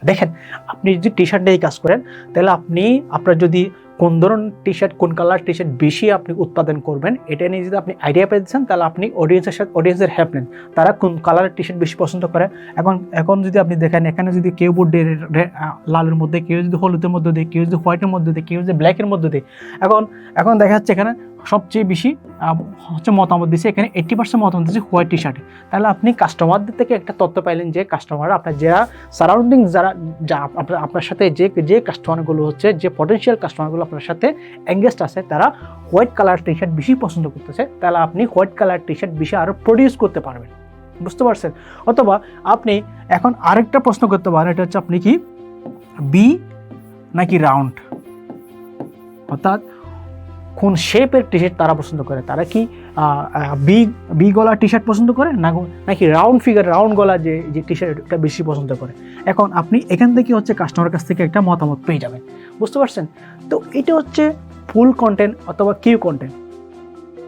দেখেন আপনি যদি টি শার্ট নিয়ে কাজ করেন তাহলে আপনি আপনার যদি কোন ধরনের টি শার্ট কোন কালার টি শার্ট বেশি আপনি উৎপাদন করবেন এটা নিয়ে যদি আপনি আইডিয়া পেয়েছেন তাহলে আপনি অডিয়েন্সের হেল্প নেন, তারা কোন কালারের টি শার্ট বেশি পছন্দ করে। এখন যদি আপনি দেখেন এখানে যদি কেউ লালের মধ্যে, কেউ যদি হলুদের মধ্যে দেয়, কেউ যদি হোয়াইটের মধ্যে দেয়, কেউ যদি ব্ল্যাকের মধ্যে দেয়। এখন দেখা যাচ্ছে এখানে সবচেয়ে বেশি হচ্ছে মতামত দিচ্ছে, এখানে 80% মতামত দিচ্ছে হোয়াইট টি শার্টে। তাহলে আপনি কাস্টমারদের থেকে একটা তথ্য পাইলেন যে কাস্টমার আপনার যারা সারাউন্ডিং যা আপনার সাথে যে কাস্টমারগুলো হচ্ছে, যে পটেনশিয়াল কাস্টমারগুলো আপনার সাথে এঙ্গেজড আছে তারা হোয়াইট কালার টি শার্ট বেশি পছন্দ করতেছে, তাহলে আপনি হোয়াইট কালার টি শার্ট বেশি আরও প্রডিউস করতে পারবেন। বুঝতে পারছেন? অথবা আপনি এখন আরেকটা প্রশ্ন করতে পারেন, এটা হচ্ছে আপনি কি বি নাকি রাউন্ড, অর্থাৎ কোন শেপের টি শার্ট তারা পছন্দ করে, তারা কি বি গলা টি শার্ট পছন্দ করে নাকি রাউন্ড গলা যে টি শার্ট এটা বেশি পছন্দ করে। এখন আপনি এখান থেকে হচ্ছে কাস্টমারের কাছ থেকে একটা মতামত পেয়ে যাবেন। বুঝতে পারছেন? তো এটা হচ্ছে ফুল কন্টেন্ট অথবা কিউ কন্টেন্ট।